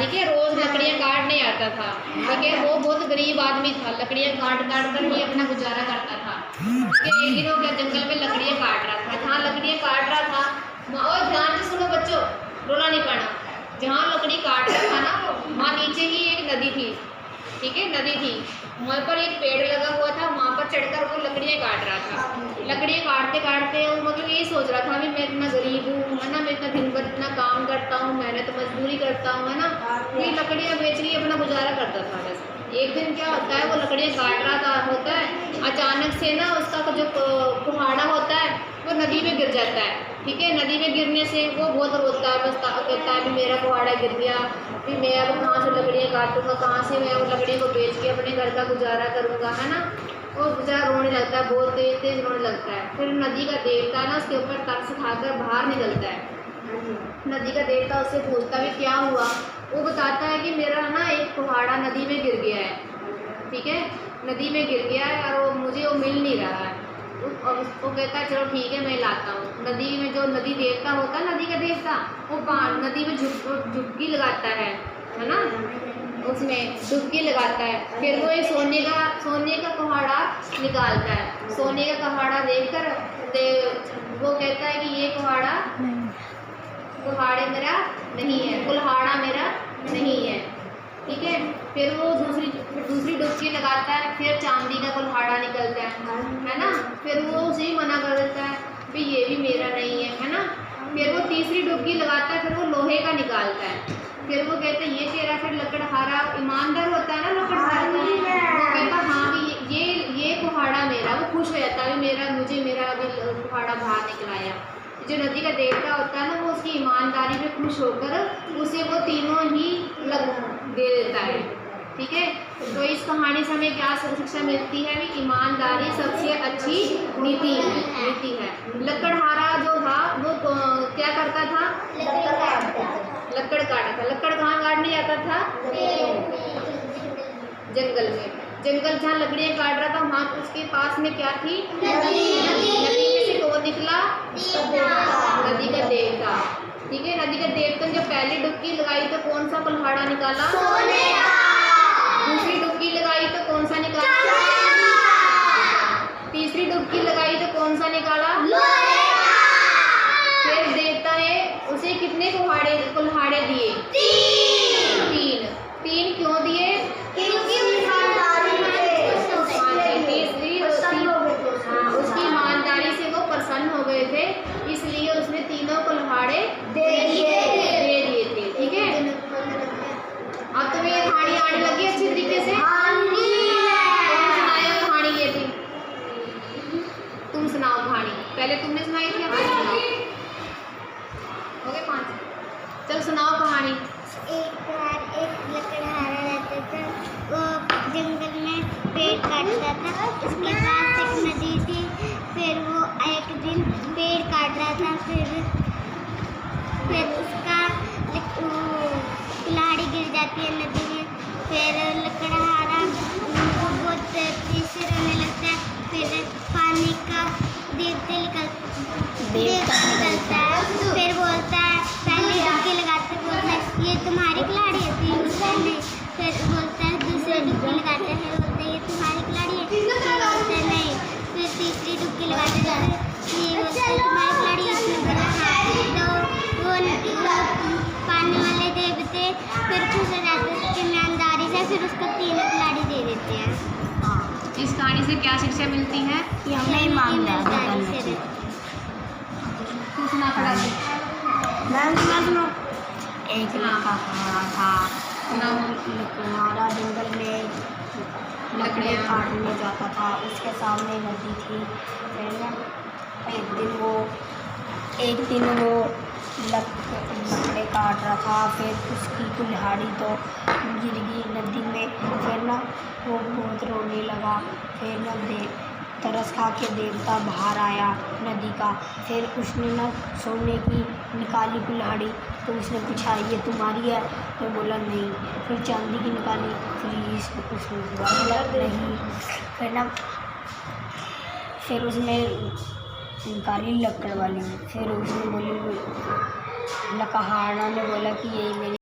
ठीक है, रोज लकड़ियाँ काटने आता था। ठीक है, वो बहुत गरीब आदमी था, लकड़ियाँ काट काट कर ही अपना गुजारा करता था। एक दिन वो क्या जंगल में लकड़ियाँ काट रहा था, जहाँ लकड़ियाँ काट रहा था और ध्यान से सुनो बच्चों, रोना नहीं पड़ना। जहाँ लकड़ी काट रहा था ना, वहाँ नीचे ही एक नदी थी। ठीक है, नदी थी, वहाँ पर एक पेड़ लगा हुआ था, वहाँ पर चढ़कर वो लकड़ियाँ काट रहा था। लकड़ियाँ काटते काटते वो मतलब यही सोच रहा था, अभी मैं इतना गरीब हूँ, है ना, मैं इतना दिन भर इतना काम करता हूँ, मेहनत मजदूरी करता हूँ, है ना, ये लकड़ियाँ बेच के अपना गुजारा करता था। बस एक दिन क्या होता है, वो लकड़ियाँ काट रहा था होता है, अचानक से ना उसका जो कुहाड़ा होता है वो नदी में गिर जाता है। ठीक है, नदी में गिरने से वो बहुत रोता है, बस कहता है कि मेरा कुहाड़ा गिर गया, फिर मैं अब कहाँ से लकड़ियाँ काटूंगा, कहाँ से मैं उन लकड़ियों को बेच के अपने घर का गुजारा करूँगा, है ना। वो बेचारा रोने लगता है, बहुत तेज तेज रोने लगता है। फिर नदी का देवता ना उसके ऊपर तरस खाकर बाहर निकलता है। नदी का देवता उससे पूछता भी क्या हुआ, वो बताता है कि मेरा ना एक कुहाड़ा नदी में गिर गया है। ठीक है, नदी में गिर गया है और वो मुझे वो मिल नहीं रहा है। और उसको कहता है चलो ठीक है मैं लाता हूँ। नदी में जो नदी देवता होता है, नदी का देवता, वो नदी में झुबकी लगाता है ना, उसमें डुबकी लगाता है। फिर वो एक सोने का कुहाड़ा निकालता है। सोने का कुहाड़ा देखकर वो कहता है कि ये कुहाड़े मेरा नहीं है, कुल्हाड़ा मेरा नहीं है। ठीक है, फिर वो दूसरी डुबकी लगाता है, फिर चांदी का कुल्हाड़ा निकलता है ना। फिर वो उसे ही मना कर देता है भी ये भी मेरा नहीं है ना। फिर वो तीसरी डुबकी लगाता है, फिर वो लोहे का निकालता है। फिर वो कहते हैं ये तेरा, फिर लकड़हारा ईमानदार होता है ना लकड़हारा, वो कहता हाँ भी ये कुहाड़ा मेरा। वो खुश हो जाता है मुझे मेरा अभी कुहाड़ा बाहर निकल आया। जो नदी का देवता होता है ना, वो उसकी ईमानदारी पे खुश होकर उसे वो तीनों ही दे देता है। ठीक है, तो इस कहानी से हमें क्या शिक्षा मिलती है? भी ईमानदारी सबसे अच्छी नीति है। लकड़हारा जो था वो क्या करता था? लकड़ काटा था। लकड़ कहाँ काटने जाता था? जंगल में। जंगल जहाँ लकड़ियाँ काट रहा था वहाँ उसके पास में क्या थी? नदी में से कौन निकला? नदी का देवता। ठीक है, नदी का देवता ने जब पहली डुबकी लगाई तो कौन सा कुल्हाड़ा निकाला? दूसरी डुबकी लगाई तो कौन सा निकाला? तीसरी डुबकी लगाई तो कौन सा निकाला? फिर देवता ने उसे कितने कुल्हाड़े दिए? तीन क्यों दिए? उसकी ईमानदारी से वो प्रसन्न हो गए थे, इसलिए उसने तीनों कुल्हाड़े दे दिए थे। ठीक है, अब तुम्हें ये कहानी आने लगी अच्छी तरीके से? सुनाओ कहानी ये भी, तुम सुनाओ कहानी। पहले तुमने सुनाई थी, अब तुम सुनाओ। हो गए 5? चल सुनाओ कहानी। एक बार एक लकड़हारा रहता था, वो जंगल में पेड़ काटता था। उसके पास एक नदी थी। फिर वो एक दिन पेड़ काट रहा था, फिर उसका कुल्हाड़ी गिर जाती है नदी में। फिर लकड़हारा बहुत तेजी से रोने लगता है। फिर पानी का देवता निकलता है। फिर बोलता है, पहली डुबकी लगाते बोलता है ये तुम्हारी कुल्हाड़ी है? नहीं। फिर बोलता है दूसरी डुबकी लगाते हैं, बोलता है ये तुम्हारी कुल्हाड़ी है? फिर बोलता है नहीं। फिर तीसरी डुबकी लगाते जाते ये बोलता है तुम्हारी कुल्हाड़ी है? तो वो पानी वाले देवते फिर खुश हो जाते हैं उसकी ईमानदारी से, फिर उसको 3 कुल्हाड़ी दे देते हैं। इस कहानी से क्या शिक्षा मिलती है? कि हमें ईमानदारी से तू सुना पड़ा है। सुनो। एक लड़का खड़ा था, कुम्हारा जंगल में लकड़ियाँ काटने जाता था। उसके सामने नदी थी। फिर ना एक दिन वो लकड़े काट रहा था। फिर उसकी कुल्हाड़ी तो गिर गई नदी में। फिर ना वो बहुत रोने लगा। फिर ना तरस खा के देवता बाहर आया नदी का। फिर उसने ना सोने की निकाली कुल्हाड़ी, तो उसने पूछा ये तुम्हारी है? तो बोला नहीं। फिर चांदी की निकाली, फिर उसने नहीं। फिर उसने निकाली लकड़ वाली। फिर उसने बोली, लकड़हारा ने बोला कि यही मेरी